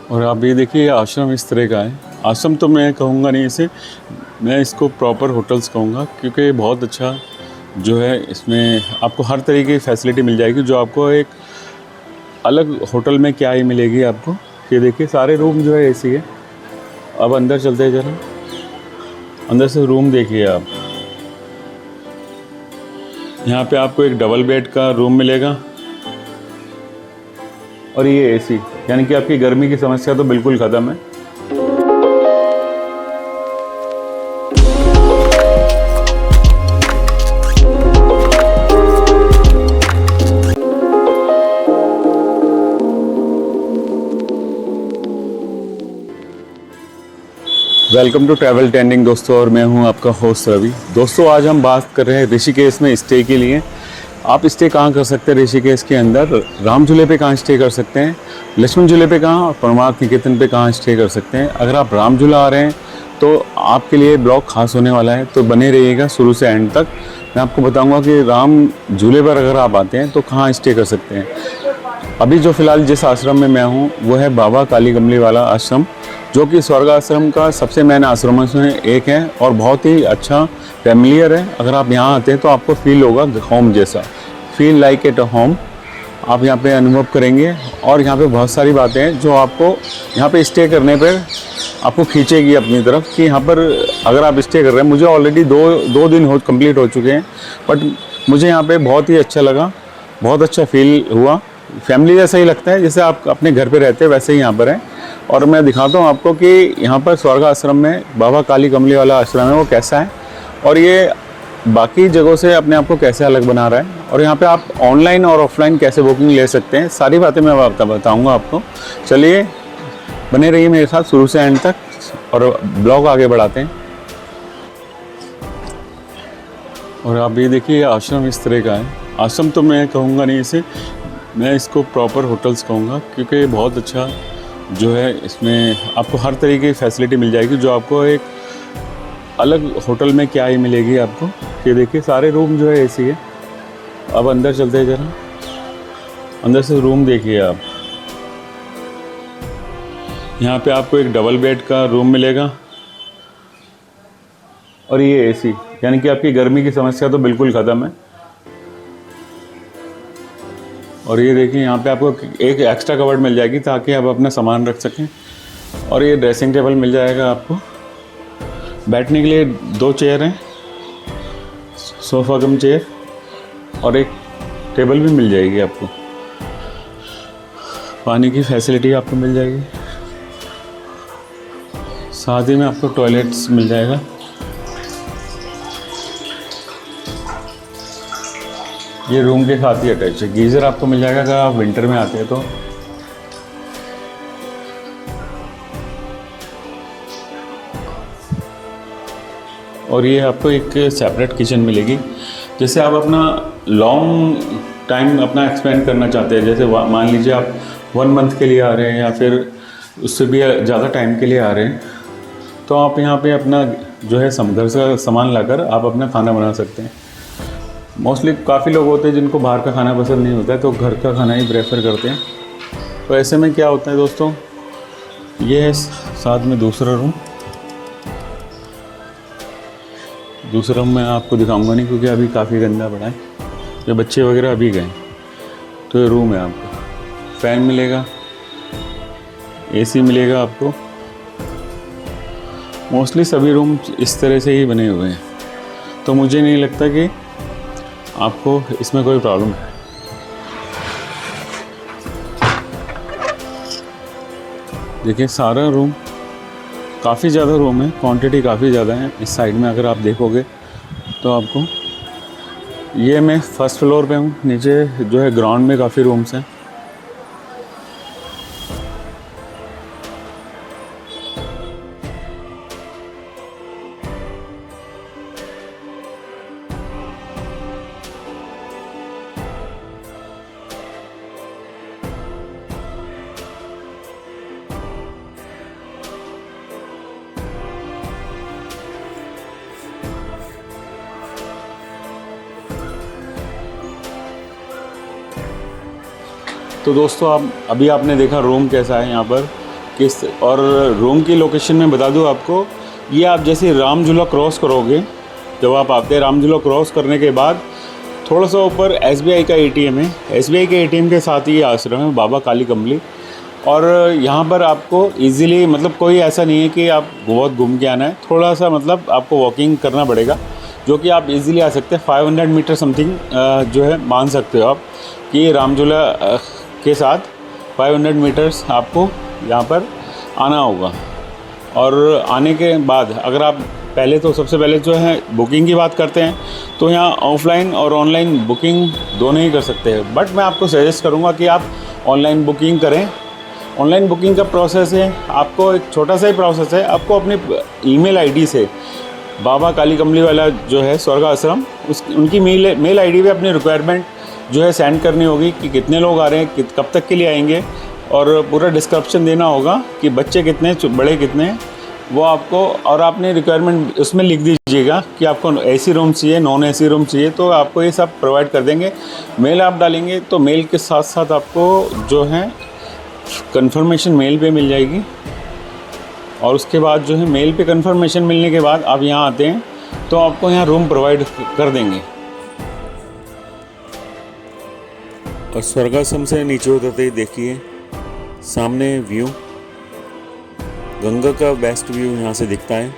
और आप ये देखिए ये आश्रम इस तरह का है। आश्रम तो मैं कहूँगा नहीं इसे, मैं इसको प्रॉपर होटल्स कहूँगा, क्योंकि ये बहुत अच्छा जो है इसमें आपको हर तरीके की फैसिलिटी मिल जाएगी जो आपको एक अलग होटल में क्या ही मिलेगी आपको। ये देखिए सारे रूम जो है एसी है। अब अंदर चलते हैं जरा, अंदर से रूम देखिए आप। यहाँ पे आपको एक डबल बेड का रूम मिलेगा और ये एसी, यानी कि आपकी गर्मी की समस्या तो बिल्कुल ख़त्म है। वेलकम टू ट्रैवल ट्रेंडिंग दोस्तों, और मैं हूं आपका होस्ट रवि। दोस्तों आज हम बात कर रहे हैं ऋषिकेश में स्टे के लिए। आप स्टे कहाँ कर सकते हैं ऋषिकेश के अंदर? राम झूले पे कहाँ स्टे कर सकते हैं, लक्ष्मण झूले पे कहाँ, और परमार्थ निकेतन पे कहाँ स्टे कर सकते हैं। अगर आप राम झूला आ रहे हैं तो आपके लिए ब्लॉग खास होने वाला है, तो बने रहिएगा शुरू से एंड तक। मैं आपको बताऊँगा कि राम झूले पर अगर आप आते हैं तो कहाँ स्टे कर सकते हैं। अभी जो फ़िलहाल जिस आश्रम में मैं हूँ वो है बाबा काली कमली वाला आश्रम, जो कि स्वर्ग आश्रम का सबसे मेन आश्रमों में एक है और बहुत ही अच्छा फैमिलियर है। अगर आप यहाँ आते हैं तो आपको फील होगा होम जैसा, फील लाइक एट होम आप यहाँ पे अनुभव करेंगे। और यहाँ पे बहुत सारी बातें हैं जो आपको यहाँ पे स्टे करने पर आपको खींचेगी अपनी तरफ, कि यहाँ पर अगर आप स्टे कर रहे हैं। मुझे ऑलरेडी दो दिन कंप्लीट हो चुके हैं, बट मुझे यहाँ पे बहुत ही अच्छा लगा, बहुत अच्छा फील हुआ। फैमिली जैसा ही लगता है, जैसे आप अपने घर पे रहते हैं वैसे ही यहाँ पर है। और मैं दिखाता हूँ आपको कि यहाँ पर स्वर्ग आश्रम में बाबा काली कमली वाला आश्रम है वो कैसा है, और ये बाकी जगहों से अपने आप को कैसे अलग बना रहा है, और यहाँ पे आप ऑनलाइन और ऑफलाइन कैसे बुकिंग ले सकते हैं। सारी बातें मैं बताऊँगा आपको। चलिए बने रहिए मेरे साथ शुरू से एंड तक और ब्लॉग आगे बढ़ाते हैं। और आप ये देखिए आश्रम इस तरह का है। आश्रम तो मैं कहूँगा नहीं इसे, मैं इसको प्रॉपर होटल्स कहूँगा, क्योंकि बहुत अच्छा जो है इसमें आपको हर तरीके की फैसिलिटी मिल जाएगी जो आपको एक अलग होटल में क्या ही मिलेगी आपको। ये देखिए सारे रूम जो है एसी है। अब अंदर चलते हैं जरा, अंदर से रूम देखिए आप। यहाँ पे आपको एक डबल बेड का रूम मिलेगा और ये एसी, यानी कि आपकी गर्मी की समस्या तो बिल्कुल ख़त्म है। और ये देखिए यहाँ पे आपको एक एक्स्ट्रा कवर्ड मिल जाएगी ताकि आप अपना सामान रख सकें। और ये ड्रेसिंग टेबल मिल जाएगा आपको। बैठने के लिए 2 चेयर हैं, सोफ़ा कम चेयर, और एक टेबल भी मिल जाएगी आपको। पानी की फैसिलिटी आपको मिल जाएगी, साथ ही में आपको टॉयलेट्स मिल जाएगा। ये रूम के साथ ही अटैच है। गीज़र आपको मिल जाएगा अगर आप विंटर में आते हैं तो। और ये आपको एक सेपरेट किचन मिलेगी। जैसे आप अपना लॉन्ग टाइम अपना एक्सपेंड करना चाहते हैं, जैसे मान लीजिए आप 1 मंथ के लिए आ रहे हैं या फिर उससे भी ज़्यादा टाइम के लिए आ रहे हैं, तो आप यहाँ पे अपना जो है घर से सामान लाकर आप अपना खाना बना सकते हैं। मोस्टली काफ़ी लोग होते हैं जिनको बाहर का खाना पसंद नहीं होता है, तो घर का खाना ही प्रेफर करते हैं। तो ऐसे में क्या होता है दोस्तों, ये है साथ में दूसरा रूम। दूसरा रूम मैं आपको दिखाऊंगा नहीं क्योंकि अभी काफ़ी गंदा पड़ा है, ये बच्चे वगैरह अभी गए। तो ये रूम है आपका, फ़ैन मिलेगा, एसी मिलेगा आपको। मोस्टली सभी रूम इस तरह से ही बने हुए हैं, तो मुझे नहीं लगता कि आपको इसमें कोई प्रॉब्लम है। देखिए सारा रूम, काफ़ी ज़्यादा रूम है, क्वांटिटी काफ़ी ज़्यादा है। इस साइड में अगर आप देखोगे तो आपको, ये मैं फर्स्ट फ्लोर पे हूँ, नीचे जो है ग्राउंड में काफ़ी रूम्स हैं। तो दोस्तों आप अभी आपने देखा रूम कैसा है यहाँ पर, किस और रूम की लोकेशन में बता दूँ आपको, ये आप जैसे राम झूला क्रॉस करोगे, जब आप आते हैं राम झूला क्रॉस करने के बाद थोड़ा सा ऊपर SBI का ATM है। SBI के ATM के साथ ही ये आश्रम है बाबा काली कमली। और यहाँ पर आपको इजीली मतलब कोई ऐसा नहीं है कि आप बहुत घूम के आना है, थोड़ा सा मतलब आपको वॉकिंग करना पड़ेगा, जो कि आप इजीली आ सकते हैं। 500 मीटर समथिंग जो है मान सकते हो आप कि राम झूला के साथ 500 मीटर्स आपको यहाँ पर आना होगा। और आने के बाद अगर आप पहले तो सबसे पहले जो है बुकिंग की बात करते हैं, तो यहाँ ऑफ़लाइन और ऑनलाइन बुकिंग दोनों ही कर सकते हैं, बट मैं आपको सजेस्ट करूँगा कि आप ऑनलाइन बुकिंग करें। ऑनलाइन बुकिंग का प्रोसेस है, आपको एक छोटा सा ही प्रोसेस है, आपको अपनी ईमेल आईडी से बाबा काली कमली वाला जो है स्वर्ग आश्रम, उनकी मेल आईडी पे अपनी रिक्वायरमेंट जो है सेंड करनी होगी कि कितने लोग आ रहे हैं, कब तक के लिए आएंगे, और पूरा डिस्क्रिप्शन देना होगा कि बच्चे कितने, बड़े कितने, वो आपको, और आपने रिक्वायरमेंट उसमें लिख दीजिएगा कि आपको AC रूम चाहिए, नॉन AC रूम चाहिए, तो आपको ये सब प्रोवाइड कर देंगे। मेल आप डालेंगे तो मेल के साथ साथ आपको जो है कंफर्मेशन मेल पे मिल जाएगी। और उसके बाद जो है मेल पे कंफर्मेशन मिलने के बाद आप यहाँ आते हैं तो आपको यहाँ रूम प्रोवाइड कर देंगे। और स्वर्गाश्रम से नीचे उतरते ही देखिए सामने व्यू, गंगा का बेस्ट व्यू यहाँ से दिखता है।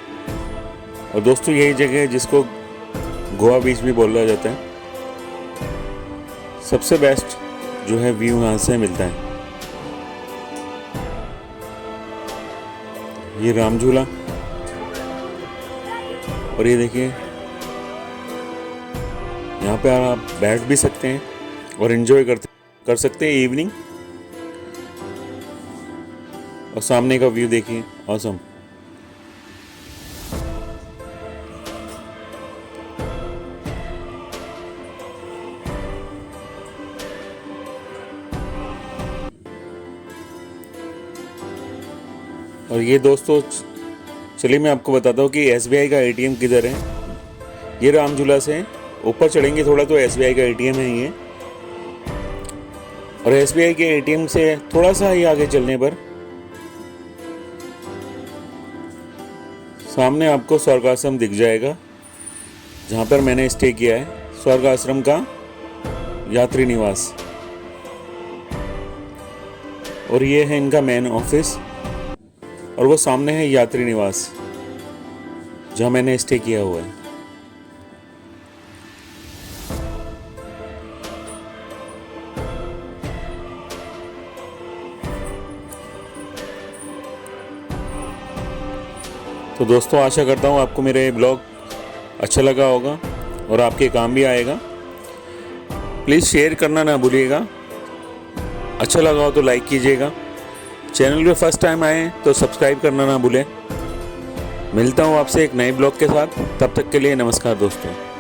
और दोस्तों यही जगह है जिसको गोवा बीच भी बोला जाता है। सबसे बेस्ट जो है व्यू यहाँ से मिलता है। ये राम झूला, और ये देखिए यहाँ पे आप बैठ भी सकते हैं और एंजॉय कर सकते हैं इवनिंग। और सामने का व्यू देखिए, ऑसम। और ये दोस्तों चलिए मैं आपको बताता हूँ कि SBI का ATM किधर है। ये राम झूला से ऊपर चढ़ेंगे थोड़ा तो SBI का ATM है ये। और SBI के ATM से थोड़ा सा ही आगे चलने पर सामने आपको स्वर्ग आश्रम दिख जाएगा, जहाँ पर मैंने स्टे किया है, स्वर्ग आश्रम का यात्री निवास। और ये है इनका मेन ऑफिस, और वो सामने है यात्री निवास जहाँ मैंने स्टे किया हुआ है। तो दोस्तों आशा करता हूँ आपको मेरा ये ब्लॉग अच्छा लगा होगा और आपके काम भी आएगा। प्लीज़ शेयर करना ना भूलिएगा, अच्छा लगा हो तो लाइक कीजिएगा। चैनल पे फर्स्ट टाइम आए तो सब्सक्राइब करना ना भूलें। मिलता हूँ आपसे एक नए ब्लॉग के साथ, तब तक के लिए नमस्कार दोस्तों।